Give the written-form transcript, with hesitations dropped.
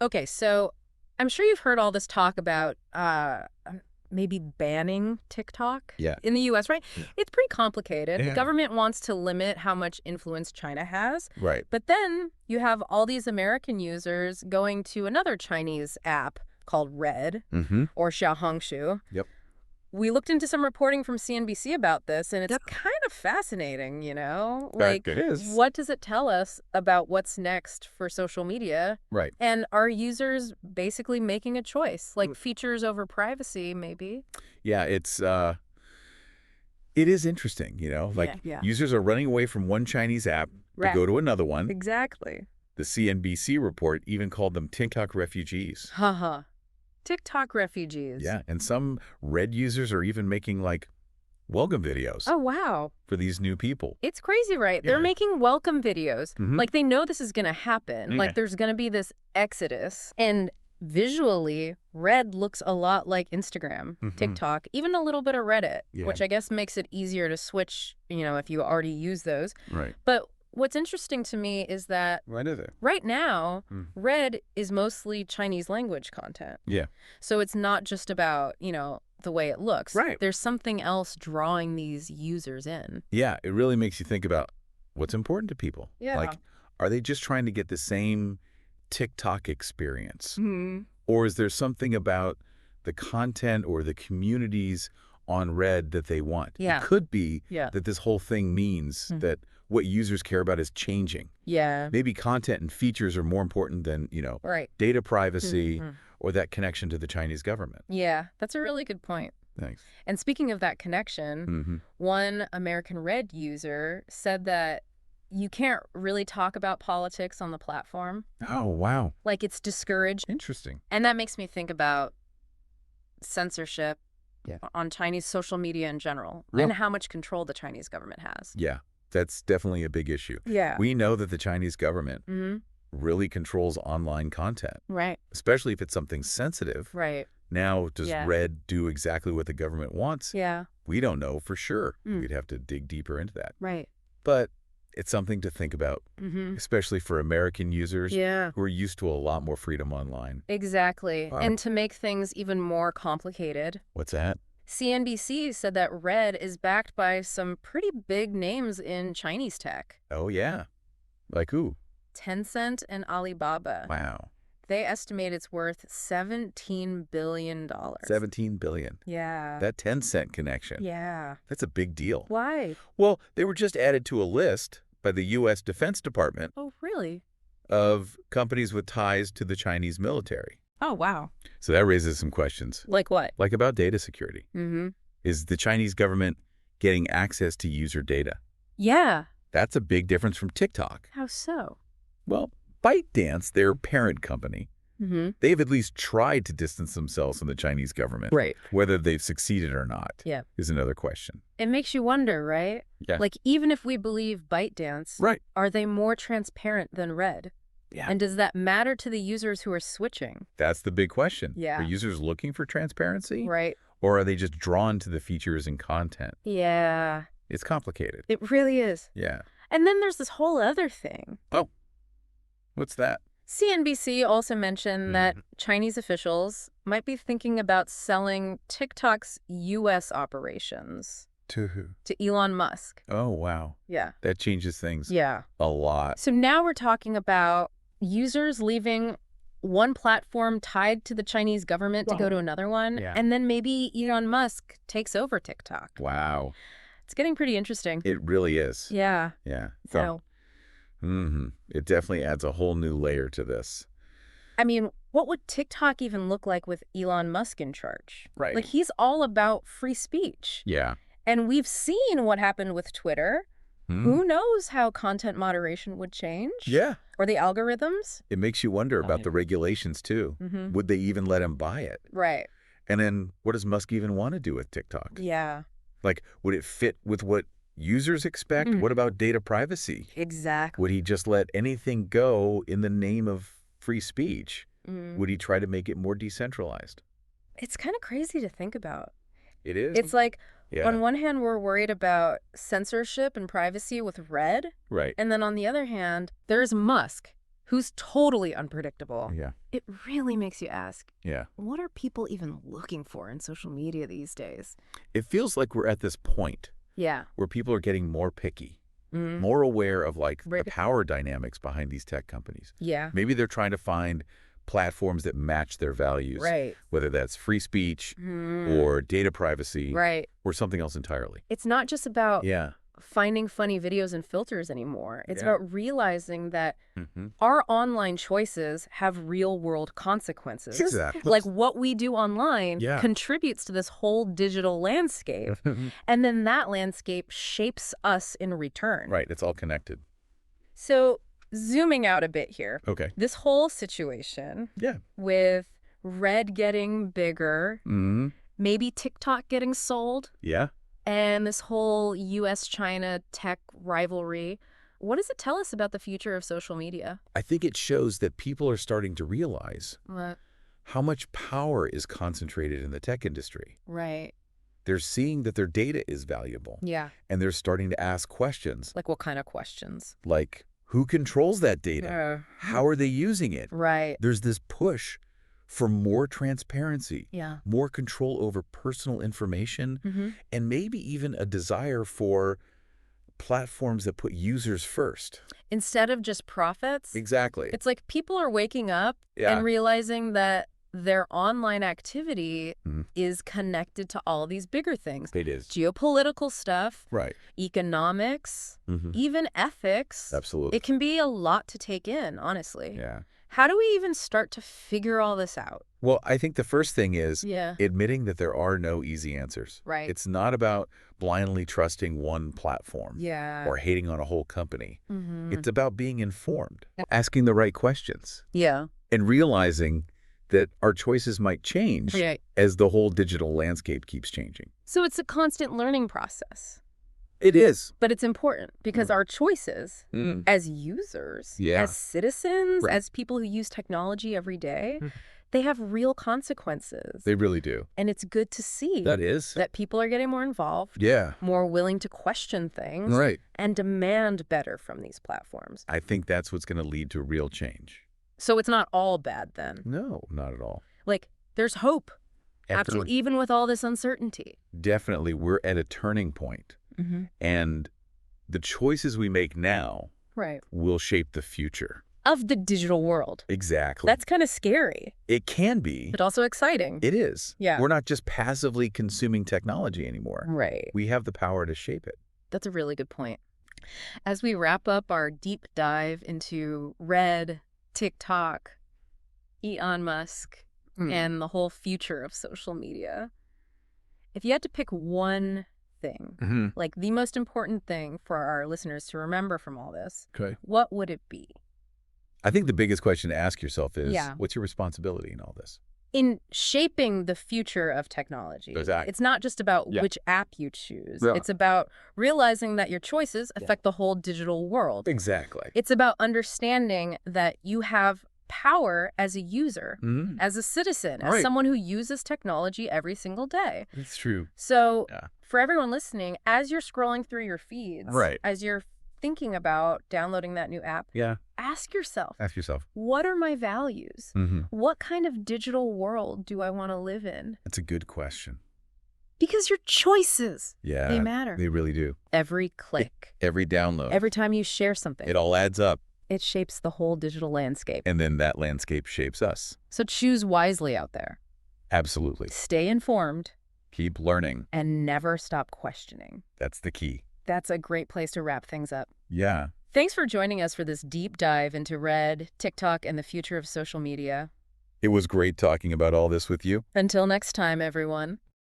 Okay, so I'm sure you've heard all this talk about maybe banning TikTok Yeah. in the U.S., right? Yeah. It's pretty complicated. The Yeah. government wants to limit how much influence China has. Right. But then you have all these American users going to another Chinese app called Red Mm-hmm. or Xiaohongshu. Yep. We looked into some reporting from CNBC about this, and it's Yep. kind of fascinating, you know? Fact Like, it is. what does it tell us about what's next for social media? Right. And are users basically making a choice, like features over privacy, maybe? Yeah, it is interesting, like Yeah. users are running away from one Chinese app to Right. go to another one. Exactly. The CNBC report even called them TikTok refugees. Haha. TikTok refugees. Yeah, and some Red users are even making like welcome videos Oh, wow. for these new people. It's crazy, right? Yeah. They're making welcome videos. Mhm. Like, they know this is going to happen. Yeah. Like, there's going to be this exodus. And visually, Red looks a lot like Instagram, Mhm. TikTok, even a little bit of Reddit, Yeah. which I guess makes it easier to switch, if you already use those. Right. But what's interesting to me is that What is it? right now, Mm. Red is mostly Chinese language content. Yeah. So it's not just about, the way it looks. Right. There's something else drawing these users in. Yeah, it really makes you think about what's important to people. Yeah. Like, are they just trying to get the same TikTok experience? Hmm. Or is there something about the content or the communities on Red that they want? Yeah. It could be Yeah. that this whole thing means that what users care about is changing. Yeah. Maybe content and features are more important than, Right. data privacy Mhm. or that connection to the Chinese government. Yeah, that's a really good point. Thanks. And speaking of that connection, Mm-hmm. one American Red user said that you can't really talk about politics on the platform. Oh, wow. Like, it's discouraged. Interesting. And that makes me think about censorship Yeah. on Chinese social media in general Real- and how much control the Chinese government has. Yeah, that's definitely a big issue. Yeah. We know that the Chinese government Mm-hmm. really controls online content, Right. especially if it's something sensitive. Right. Now, does Yeah. Red do exactly what the government wants? Yeah. We don't know for sure. Mm. We'd have to dig deeper into that. Right. But it's something to think about, Mm-hmm. especially for American users Yeah. who are used to a lot more freedom online. Exactly. Wow. And to make things even more complicated, What's that? CNBC said that Red is backed by some pretty big names in Chinese tech. Oh, yeah. Like who? Tencent and Alibaba. Wow. They estimate it's worth $17 billion. 17 billion. Yeah. That 10-cent connection. Yeah. That's a big deal. Why? Well, they were just added to a list by the U.S. Defense Department Oh, really? of companies with ties to the Chinese military. Oh, wow. So that raises some questions, Like what? like about data security. Mm-hmm. Is the Chinese government getting access to user data? Yeah. That's a big difference from TikTok. How so? Well, ByteDance, their parent company, Mm-hmm. they've at least tried to distance themselves from the Chinese government. Right. Whether they've succeeded or not Yeah. is another question. It makes you wonder, right? Yeah. Like, even if we believe ByteDance, Right. are they more transparent than Red? Yeah. And does that matter to the users who are switching? That's the big question. Yeah. Are users looking for transparency? Right. Or are they just drawn to the features and content? Yeah. It's complicated. It really is. Yeah. And then there's this whole other thing. Oh, what's that? CNBC also mentioned that Mhm. Chinese officials might be thinking about selling TikTok's U.S. operations To who? to Elon Musk. Oh, wow. Yeah. That changes things Yeah. a lot. So now we're talking about users leaving one platform tied to the Chinese government to go Wow. to another one, Yeah. and then maybe Elon Musk takes over TikTok. Wow. It's getting pretty interesting. It really is. Yeah. Yeah. So, It definitely adds a whole new layer to this. I mean, what would TikTok even look like with Elon Musk in charge? Right. Like, he's all about free speech. Yeah. And we've seen what happened with Twitter. Hmm. Who knows how content moderation would change? Yeah. Or the algorithms? It makes you wonder about the regulations, too. Mm-hmm. Would they even let him buy it? Right. And then what does Musk even want to do with TikTok? Yeah. Like, would it fit with what users expect? Mm. What about data privacy? Exactly. Would he just let anything go in the name of free speech? Mm. Would he try to make it more decentralized? It's kind of crazy to think about. It is. It's like, yeah. on one hand, we're worried about censorship and privacy with Red. Right. And then on the other hand, there's Musk, who's totally unpredictable, Yeah. it really makes you ask, Yeah. what are people even looking for in social media these days? It feels like we're at this point Yeah. where people are getting more picky, Mm. more aware of like the Right. power dynamics behind these tech companies. Yeah. Maybe they're trying to find platforms that match their values, Right. whether that's free speech Mm. or data privacy Right. or something else entirely. It's not just about Yeah. finding funny videos and filters anymore. It's Yeah. about realizing that Mm-hmm. our online choices have real world consequences. Exactly. Like what we do online Yeah. contributes to this whole digital landscape. And then that landscape shapes us in return. Right. It's all connected. So zooming out a bit here, Okay. this whole situation Yeah. with Red getting bigger, Mm-hmm. maybe TikTok getting sold, Yeah. and this whole US-China tech rivalry, what does it tell us about the future of social media? I think it shows that people are starting to realize What? how much power is concentrated in the tech industry. Right. They're seeing that their data is valuable, Yeah. and they're starting to ask questions Like what kind of questions? like, who controls that data? How are they using it? Right. There's this push for more transparency, Yeah. more control over personal information, Mm-hmm. and maybe even a desire for platforms that put users first. Instead of just profits, Exactly. it's like people are waking up Yeah. and realizing that their online activity Mhm. is connected to all these bigger things. It is. Geopolitical stuff, Right. economics, Mm-hmm. even ethics. Absolutely. It can be a lot to take in, honestly. Yeah. How do we even start to figure all this out? Well, I think the first thing is Yeah. admitting that there are no easy answers. Right. It's not about blindly trusting one platform Yeah. or hating on a whole company. Mm-hmm. It's about being informed, asking the right questions, Yeah. and realizing that our choices might change Right. as the whole digital landscape keeps changing. So it's a constant learning process. It is. But it's important because our choices Mm. as users, Yeah. as citizens, Right. as people who use technology every day, Mhm. they have real consequences. They really do. And it's good to see That is. that people are getting more involved, Yeah. more willing to question things, Right. and demand better from these platforms. I think that's what's going to lead to real change. So it's not all bad then. No, not at all. Like, there's hope, After actually, even with all this uncertainty. definitely, we're at a turning point, Mm-hmm. and the choices we make now Right. will shape the future. Of the digital world. Exactly. That's kind of scary, It can be. but also exciting. It is. Yeah. We're not just passively consuming technology anymore. Right. We have the power to shape it. That's a really good point. As we wrap up our deep dive into Red, TikTok, Elon Musk, and the whole future of social media, if you had to pick one thing, Mm-hmm. like the most important thing for our listeners to remember from all this, Okay. what would it be? I think the biggest question to ask yourself is, Yeah. what's your responsibility in all this? In shaping the future of technology, Exactly. it's not just about Yeah. which app you choose. Yeah. It's about realizing that your choices Yeah. affect the whole digital world. Exactly. It's about understanding that you have power as a user, Mm-hmm. as a citizen, as Right. someone who uses technology every single day. It's true. So Yeah. for everyone listening, as you're scrolling through your feeds, Right. as you're thinking about downloading that new app, Yeah. ask yourself, Ask yourself. what are my values? Mm-hmm. What kind of digital world do I want to live in? That's a good question. Because your choices, Yeah. they matter. They really do. Every click, Every download. every time you share something, It all adds up. it shapes the whole digital landscape. And then that landscape shapes us. So choose wisely out there. Absolutely. Stay informed Keep learning. and never stop questioning. That's the key. That's a great place to wrap things up. Yeah. Thanks for joining us for this deep dive into Red, TikTok, and the future of social media. It was great talking about all this with you. Until next time, everyone.